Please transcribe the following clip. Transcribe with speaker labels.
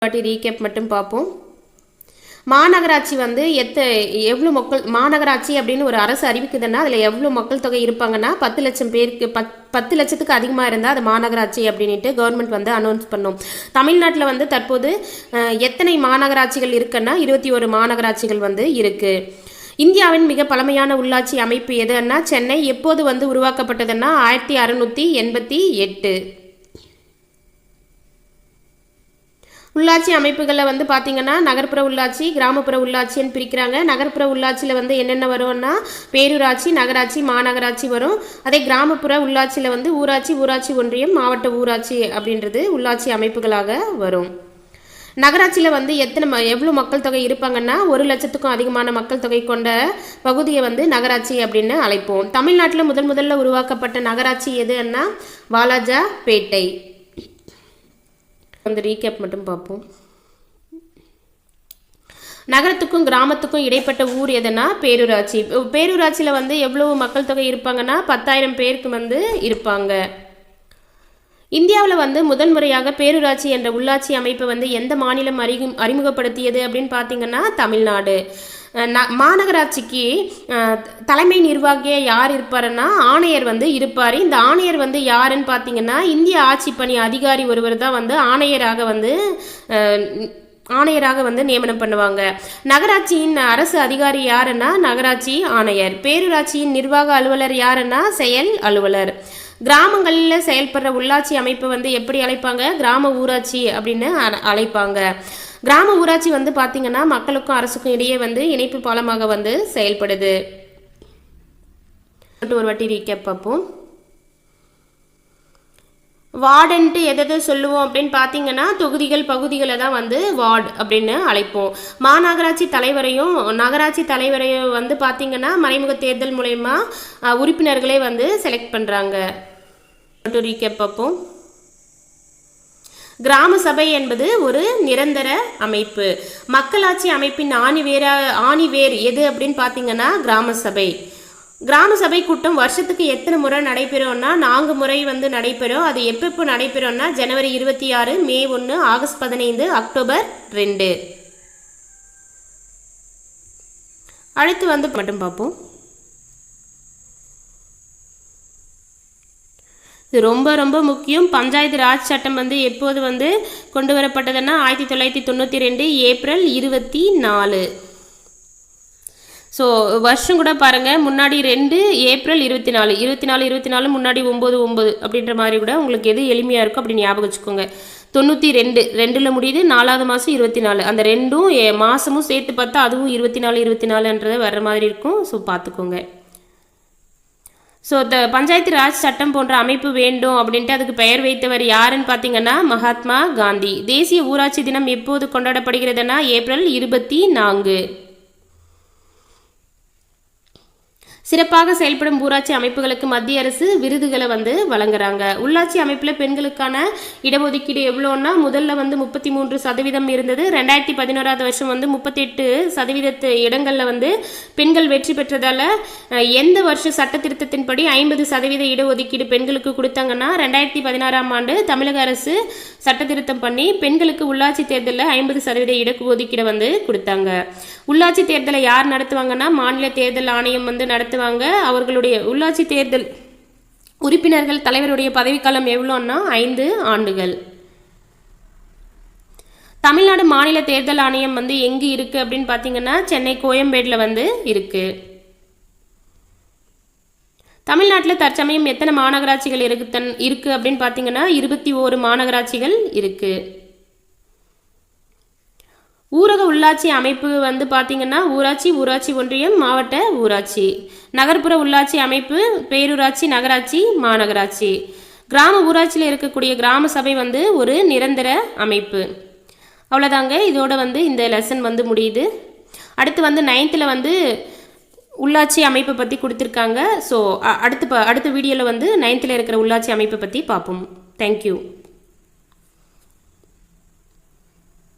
Speaker 1: வாட்டி ரீகேப் மட்டும் பார்ப்போம். மாநகராட்சி வந்து எவ்வளோ மக்கள் மாநகராட்சி அப்படின்னு ஒரு அரசு அறிவிக்குதுன்னா அதில் எவ்வளோ மக்கள் தொகை இருப்பாங்கன்னா 10 லட்சம் பேருக்கு 10 லட்சத்துக்கு அதிகமாக இருந்தால் அது மாநகராட்சி அப்படின்ட்டு கவர்மெண்ட் வந்து அனௌன்ஸ் பண்ணும். தமிழ்நாட்டில் வந்து தற்போது எத்தனை மாநகராட்சிகள் இருக்குன்னா 21 மாநகராட்சிகள் வந்து இருக்குது. இந்தியாவின் மிக பழமையான உள்ளாட்சி அமைப்பு எதுன்னா சென்னை. எப்போது வந்து உருவாக்கப்பட்டதுன்னா 1688. உள்ளாட்சி அமைப்புகளில் வந்து பார்த்திங்கன்னா நகர்ப்புற உள்ளாட்சி கிராமப்புற உள்ளாட்சின்னு பிரிக்கிறாங்க. நகர்ப்புற உள்ளாட்சியில் வந்து என்னென்ன வரும்னா பேரூராட்சி, நகராட்சி, மாநகராட்சி வரும். அதே கிராமப்புற உள்ளாட்சியில் வந்து ஊராட்சி, ஊராட்சி ஒன்றியம், மாவட்ட ஊராட்சி அப்படின்றது உள்ளாட்சி அமைப்புகளாக வரும். நகராட்சியில் வந்து எவ்வளோ மக்கள் தொகை இருப்பாங்கன்னா 1 லட்சத்துக்கும் அதிகமான மக்கள் தொகை கொண்ட பகுதியை வந்து நகராட்சி அப்படின்னு அழைப்போம். தமிழ்நாட்டில் முதல்ல உருவாக்கப்பட்ட நகராட்சி எதுன்னா வாலாஜாபேட்டை. அந்த ரீகேப் மட்டும் பார்ப்போம். நகரத்துக்கும் கிராமத்துக்கும் இடைப்பட்ட ஊர் எதுனா பேரூராட்சி. பேரூராட்சியில் வந்து எவ்வளவு மக்கள் தொகை இருப்பாங்கன்னா 10,000 பேருக்கு வந்து இருப்பாங்க. இந்தியாவில் வந்து முதல் முறையாக பேரூராட்சி என்ற உள்ளாட்சி அமைப்பை வந்து எந்த மாநிலம் அறிமுகப்படுத்தியது அப்படின்னு பார்த்தீங்கன்னா தமிழ்நாடு. மாநகராட்சிக்கு தலைமை நிர்வாகியாக யார் இருப்பாருன்னா ஆணையர் வந்து இருப்பார். இந்த ஆணையர் வந்து யாருன்னு பார்த்தீங்கன்னா இந்திய ஆட்சி பணி அதிகாரி ஒருவர் தான் வந்து ஆணையராக வந்து நியமனம் பண்ணுவாங்க. நகராட்சியின் அரசு அதிகாரி யாருன்னா நகராட்சி ஆணையர். பேரூராட்சியின் நிர்வாக அலுவலர் யாருன்னா செயல் அலுவலர். கிராமங்களில் செயல்படுற உள்ளாட்சி அமைப்பை வந்து எப்படி அழைப்பாங்க? கிராம ஊராட்சி அப்படின்னு அழைப்பாங்க. கிராம ஊராட்சி வந்து பார்த்தீங்கன்னா மக்களுக்கும் அரசுக்கும் இடையே வந்து இணைப்பு பாலமாக வந்து செயல்படுது. ஒரு வாட்டி ரீகேப் பார்ப்போம். வார்டுன்ட்டு எதை சொல்லுவோம் அப்படின்னு பார்த்தீங்கன்னா தொகுதிகள் பகுதிகளை தான் வந்து வார்டு அப்படின்னு அழைப்போம். மாநகராட்சி தலைவரையும் நகராட்சி தலைவரையும் வந்து பார்த்தீங்கன்னா மறைமுக தேர்தல் மூலயமா உறுப்பினர்களே வந்து செலக்ட் பண்ணுறாங்க. ரீகேப் பார்ப்போம். கிராம சபை என்பது ஒரு நிரந்தர அமைப்பு. மக்களாட்சி அமைப்பின் ஆணிவேர் எது அப்படின்னு பார்த்தீங்கன்னா கிராம சபை. கிராம சபை கூட்டம் வருஷத்துக்கு எத்தனை முறை நடைபெறும்னா 4 முறை வந்து நடைபெறும். அது எப்போ நடைபெறும்னா ஜனவரி 26, மே 1, ஆகஸ்ட் 15, அக்டோபர் 2. அடுத்து வந்து மட்டும் பார்ப்போம். இது ரொம்ப ரொம்ப முக்கியம். பஞ்சாயத்து ராஜ் சட்டம் வந்து எப்போது வந்து கொண்டு வரப்பட்டதுன்னா 1992 ஏப்ரல் 24. ஸோ வருஷம் கூட பாருங்கள், முன்னாடி 2 ஏப்ரல் 24 முன்னாடி 9 அப்படின்ற மாதிரி கூட உங்களுக்கு எது எளிமையாக இருக்கும் அப்படி ஞாபகம் வச்சுக்கோங்க. 92 முடியுது, 4வது மாதம் 24. அந்த 2 மாதமும் சேர்த்து பார்த்தா அதுவும் 24 வர்ற மாதிரி இருக்கும். ஸோ பார்த்துக்கோங்க. ஸோ பஞ்சாயத்து ராஜ் சட்டம் போன்ற அமைப்பு வேண்டும் அப்படின்ட்டு அதுக்கு பெயர் வைத்தவர் யாருன்னு பார்த்தீங்கன்னா மகாத்மா காந்தி. தேசிய ஊராட்சி தினம் எப்போது கொண்டாடப்படுகிறதுனா ஏப்ரல் 24. சிறப்பாக செயல்படும் ஊராட்சி அமைப்புகளுக்கு மத்திய அரசு விருதுகளை வந்து வழங்குறாங்க. உள்ளாட்சி அமைப்பில் பெண்களுக்கான இடஒதுக்கீடு எவ்வளோன்னா முதல்ல வந்து 33% இருந்தது. 2011 வருஷம் வந்து 38% இடங்களில் வந்து பெண்கள் வெற்றி பெற்றதால் எந்த வருஷம் சட்ட திருத்தத்தின்படி 50% இடஒதுக்கீடு பெண்களுக்கு கொடுத்தாங்கன்னா 2016 ஆண்டு தமிழக அரசு சட்ட திருத்தம் பண்ணி பெண்களுக்கு உள்ளாட்சி தேர்தலில் 50% இடஒதுக்கீடை வந்து கொடுத்தாங்க. உள்ளாட்சி தேர்தலை யார் நடத்துவாங்கன்னா மாநில தேர்தல் ஆணையம் வந்து நடத்துவாங்க. அவர்களுடைய உள்ளாட்சி தேர்தல் உறுப்பினர்கள் தலைவருடைய பதவிக்காலம் எவ்வளோன்னா 5 ஆண்டுகள். தமிழ்நாடு மாநில தேர்தல் ஆணையம் வந்து எங்கே இருக்கு அப்படின்னு பார்த்தீங்கன்னா சென்னை கோயம்பேடில் வந்து இருக்கு. தமிழ்நாட்டில் தற்சமயம் எத்தனை மாநகராட்சிகள் இருக்கு அப்படின்னு பார்த்தீங்கன்னா 21 மாநகராட்சிகள் இருக்கு. ஊரக உள்ளாட்சி அமைப்பு வந்து பார்த்தீங்கன்னா ஊராட்சி, ஊராட்சி ஒன்றியம், மாவட்ட ஊராட்சி. நகர்ப்புற உள்ளாட்சி அமைப்பு பேரூராட்சி, நகராட்சி, மாநகராட்சி. கிராம ஊராட்சியில் இருக்கக்கூடிய கிராம சபை வந்து ஒரு நிரந்தர அமைப்பு. அவ்வளோதாங்க, இதோட வந்து இந்த லெசன் வந்து முடியுது. அடுத்து வந்து 9th வந்து உள்ளாட்சி அமைப்பை பற்றி கொடுத்துருக்காங்க. ஸோ அடுத்த வீடியோவில் வந்து 9th இருக்கிற உள்ளாட்சி அமைப்பை பற்றி பார்ப்போம். தேங்க்யூ.